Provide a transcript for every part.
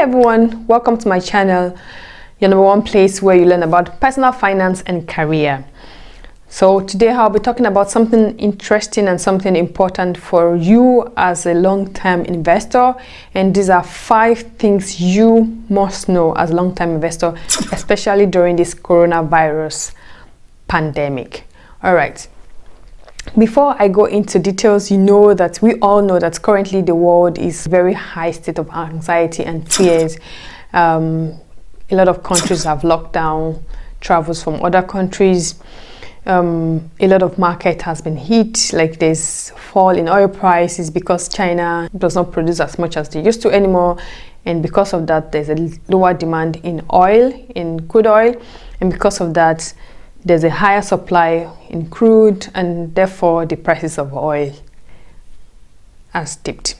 everyone, welcome to my channel, your number one place where you learn about personal finance and career. So today I'll be talking about something interesting and something important for you as a long-term investor, and these are 5 things you must know as a long-term investor, especially during this coronavirus pandemic. All right. Before I go into details, we all know that currently the world is very high state of anxiety and fears. A lot of countries have locked down travels from other countries. A lot of market has been hit, like there's fall in oil prices because China does not produce as much as they used to anymore, and because of that there's a lower demand in crude oil, and because of that there's a higher supply in crude, and therefore the prices of oil has dipped.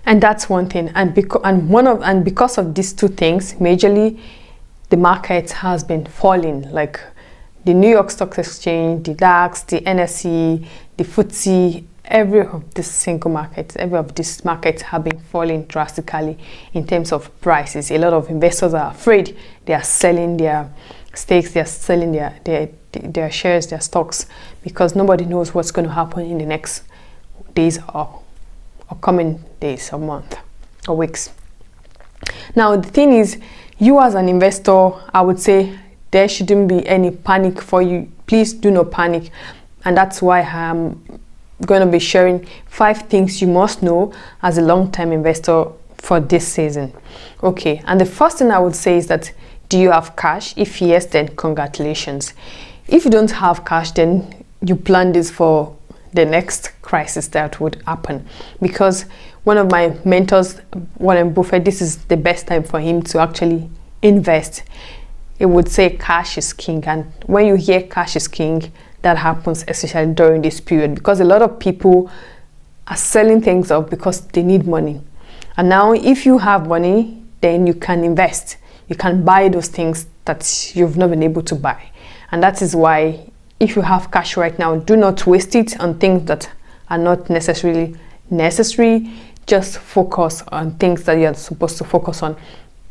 And that's one thing. And because of these two things, majorly the market has been falling. Like the New York Stock Exchange, the DAX, the NSE, the FTSE, every of these markets have been falling drastically in terms of prices. A lot of investors are afraid. They are selling their stakes, they are selling their shares, their stocks, because nobody knows what's going to happen in the next days or coming days or month or weeks. Now the thing is, you as an investor, I would say there shouldn't be any panic for you. Please do not panic, and that's why I'm going to be sharing 5 things you must know as a long-term investor for this season. Okay, and the first thing I would say is that, do you have cash? If yes, then congratulations. If you don't have cash, then you plan this for the next crisis that would happen. Because one of my mentors, Warren Buffett, this is the best time for him to actually invest. It would say cash is king, and when you hear cash is king, that happens especially during this period, because a lot of people are selling things up because they need money. And now if you have money, then you can invest. You can buy those things that you've not been able to buy. And that is why, if you have cash right now, do not waste it on things that are not necessarily necessary. Just focus on things that you're supposed to focus on.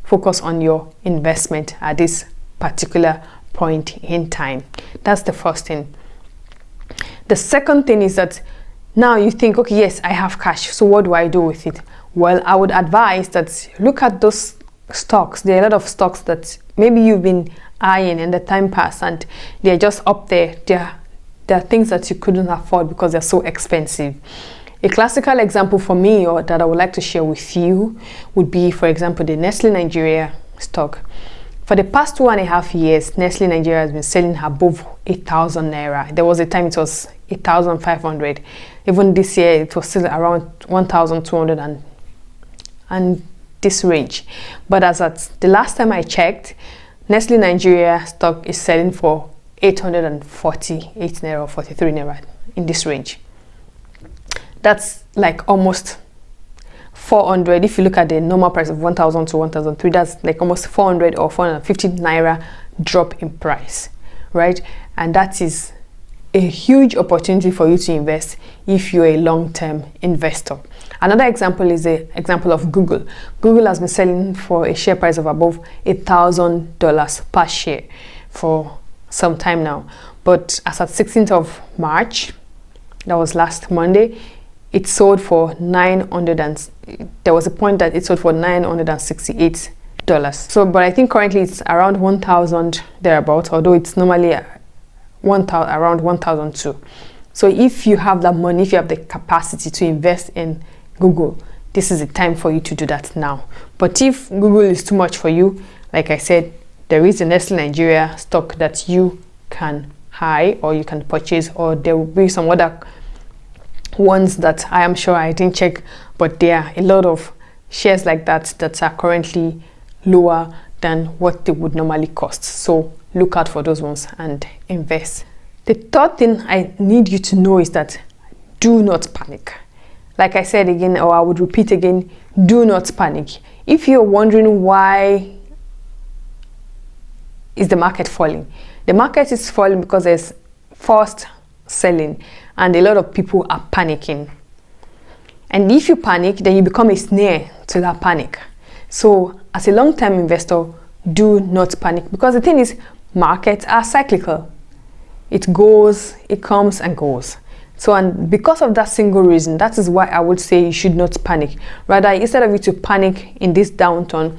Focus on your investment at this particular point in time. That's the first thing. The second thing is that now you think, okay, yes, I have cash, so what do I do with it? Well, I would advise that look at those stocks. There are a lot of stocks that maybe you've been eyeing in the time past, and they're just up there. There are things that you couldn't afford because they're so expensive. A classical example for me, or that I would like to share with you, would be, for example, the Nestle Nigeria stock. For the past 2.5 years, Nestle Nigeria has been selling above 8,000 naira. There was a time it was 8,500. Even this year, it was still around 1,200 and this range. But as at the last time I checked, Nestle Nigeria stock is selling for 848 naira or 43 naira, in this range. That's like almost 400. If you look at the normal price of 1,000 to 1,003, that's like almost 400 or 450 naira drop in price, right? And that is a huge opportunity for you to invest if you're a long-term investor. Another example is the example of Google. Google has been selling for a share price of above $1,000 per share for some time now. But as at 16th of March, that was last Monday, it sold for there was a point that it sold for $968. So, but I think currently it's around 1,000 thereabouts, although it's normally around 1,002. So if you have that money, if you have the capacity to invest in Google, this is the time for you to do that now. But if Google is too much for you, like I said, there is a Nestle Nigeria stock that you can buy or you can purchase, or there will be some other ones that I am sure I didn't check, but there are a lot of shares like that are currently lower than what they would normally cost. So look out for those ones and invest. The third thing I need you to know is that do not panic. Like I said again, or I would repeat again, do not panic. If you're wondering why is the market falling, the market is falling because there's forced selling and a lot of people are panicking. And if you panic, then you become a snare to that panic. So as a long-term investor, do not panic, because the thing is, markets are cyclical. It goes, it comes and goes. So, and because of that single reason, that is why I would say you should not panic. Rather, instead of you to panic in this downturn,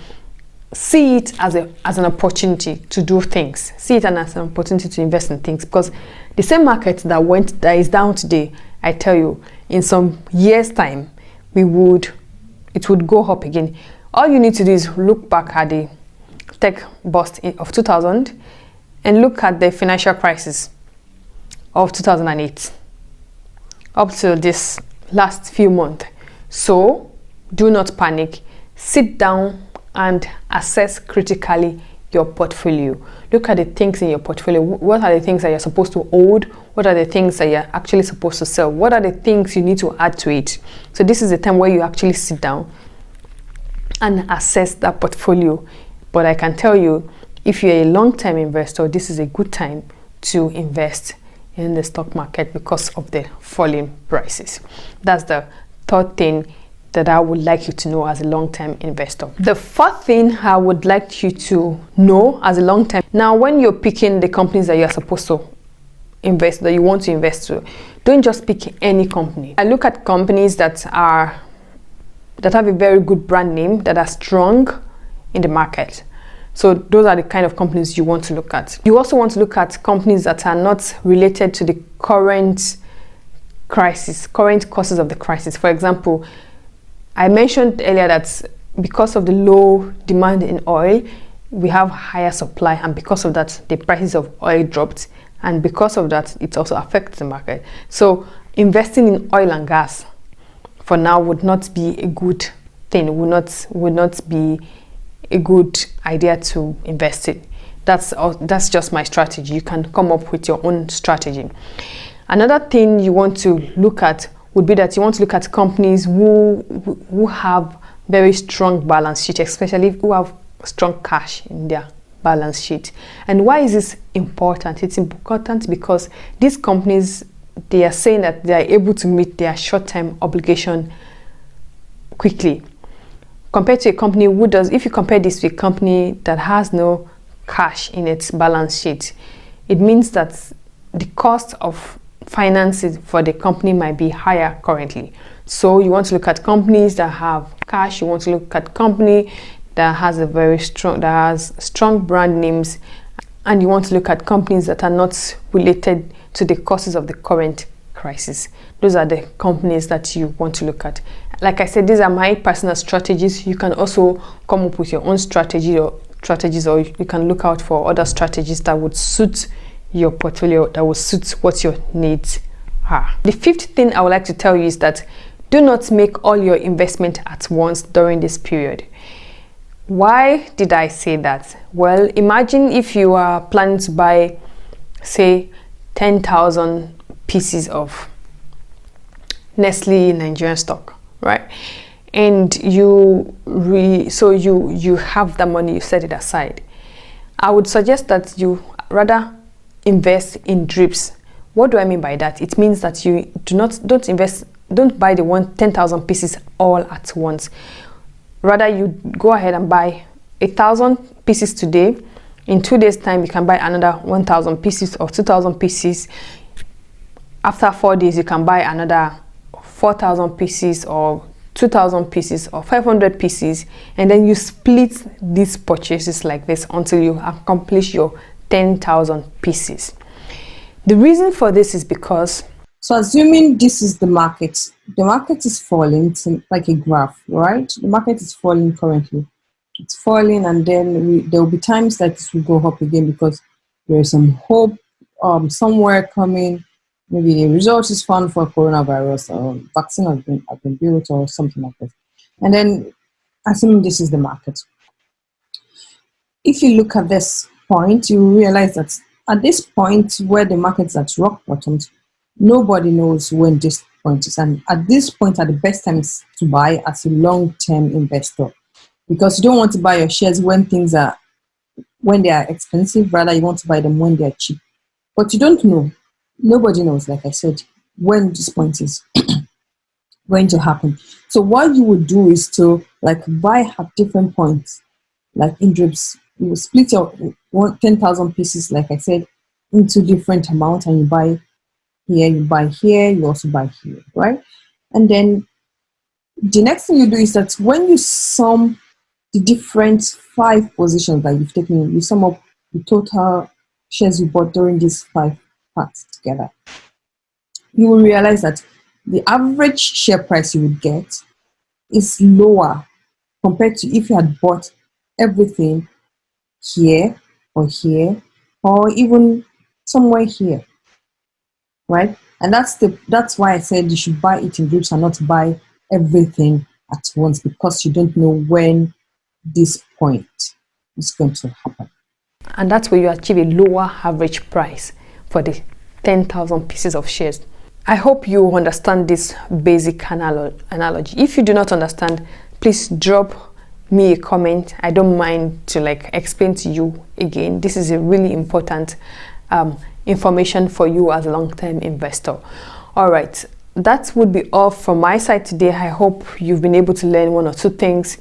see it as an opportunity to do things. See it as an opportunity to invest in things, because the same market that is down today, I tell you, in some years' time, it would go up again. All you need to do is look back at the tech bust of 2000 and look at the financial crisis of 2008 up to this last few months. So do not panic. Sit down and assess critically your portfolio. Look at the things in your portfolio. What are the things that you're supposed to hold? What are the things that you're actually supposed to sell? What are the things you need to add to it? So this is the time where you actually sit down and assess that portfolio. But I can tell you, if you're a long-term investor, this is a good time to invest in the stock market because of the falling prices. That's the third thing that I would like you to know as a long-term investor. The fourth thing I would like you to know as a long-term, now when you're picking the companies that you're supposed to invest, that you want to invest to, don't just pick any company. I look at companies that have a very good brand name, that are strong in the market. So those are the kind of companies you want to look at. You also want to look at companies that are not related to the current causes of the crisis. For example, I mentioned earlier that because of the low demand in oil, we have higher supply, and because of that, the prices of oil dropped, and because of that, it also affects the market. So investing in oil and gas for now would not be a good thing, would not be a good idea to invest in. That's just my strategy. You can come up with your own strategy. Another thing you want to look at would be that you want to look at companies who have very strong balance sheet, especially who have strong cash in their balance sheet. And why is this important? It's important because these companies, they are saying that they are able to meet their short-term obligation quickly, compared to a company who does. If you compare this to a company that has no cash in its balance sheet, it means that the cost of finances for the company might be higher currently. So you want to look at companies that have cash. You want to look at company that has strong brand names, and you want to look at companies that are not related to the causes of the current crisis. Those are the companies that you want to look at. Like I said, these are my personal strategies. You can also come up with your own strategies, or you can look out for other strategies that would suit your portfolio, that will suit what your needs are. The fifth thing I would like to tell you is that do not make all your investment at once during this period. Why did I say that? Well, imagine if you are planning to buy, say, 10,000 pieces of Nestle Nigerian stock, right? And you have the money, you set it aside. I would suggest that you rather invest in drips. What do I mean by that? It means that you don't buy the 10,000 pieces all at once. Rather, you go ahead and buy 1,000 pieces today. In 2 days' time, you can buy another 1,000 pieces or 2,000 pieces. After 4 days, you can buy another 4,000 pieces or 2,000 pieces or 500 pieces, and then you split these purchases like this until you accomplish your 10,000 pieces. The reason for this is because, so assuming this is the market is falling. It's like a graph, right? The market is falling currently. It's falling, and then there will be times that it will go up again because there is some hope somewhere coming. Maybe a result is found for coronavirus, or vaccine has been built, or something like that. And then, assuming this is the market, if you look at this point, you realize that at this point where the market is at rock bottom, nobody knows when this point is. And at this point are the best times to buy as a long-term investor, because you don't want to buy your shares when they are expensive. Rather, you want to buy them when they are cheap. But you don't know. Nobody knows, like I said, when this point is going to happen. So what you would do is to like buy at different points, like in drips. You will split your 10,000 pieces, like I said, into different amounts, and you buy here, you buy here, you also buy here, right? And then the next thing you do is that when you sum the different 5 positions that you've taken, you sum up the total shares you bought during these 5 parts together, you will realize that the average share price you would get is lower compared to if you had bought everything here or here or even somewhere here, right? And that's why I said you should buy it in groups and not buy everything at once, because you don't know when this point is going to happen. And that's where you achieve a lower average price for the 10,000 pieces of shares. I hope you understand this basic analogy. If you do not understand, please drop me a comment. I don't mind to like explain to you again. This is a really important information for you as a long-term investor. All right, that would be all from my side today. I hope you've been able to learn 1 or 2 things.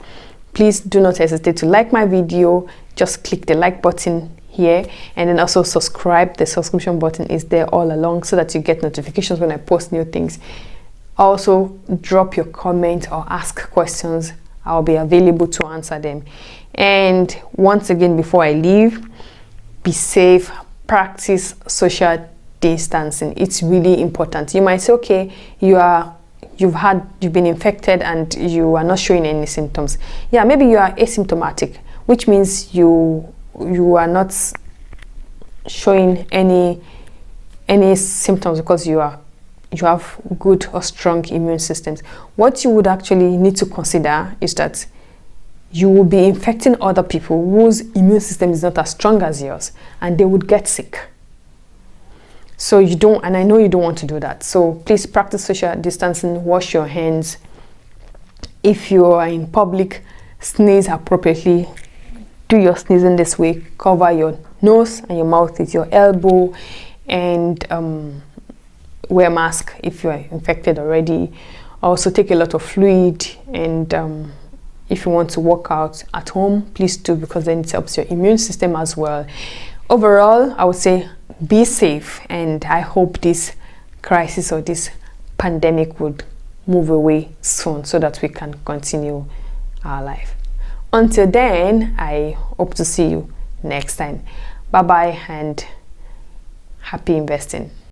Please do not hesitate to like my video. Just click the like button here, and then also subscribe. The subscription button is there all along so that you get notifications when I post new things. Also, drop your comment or ask questions. I'll be available to answer them. And once again, before I leave, be safe, practice social distancing. It's really important. You might say, okay, you've been infected and you are not showing any symptoms. Yeah, maybe you are asymptomatic, which means you are not showing any symptoms because you have good or strong immune systems. What you would actually need to consider is that you will be infecting other people whose immune system is not as strong as yours, and they would get sick. So you don't, and I know you don't want to do that. So please practice social distancing, wash your hands. If you are in public, sneeze appropriately. Do your sneezing this way. Cover your nose and your mouth with your elbow, and wear a mask if you are infected already. Also take a lot of fluid, and if you want to work out at home, please do, because then it helps your immune system as well. Overall, I would say be safe, and I hope this crisis or this pandemic would move away soon so that we can continue our life. Until then, I hope to see you next time. Bye bye and happy investing.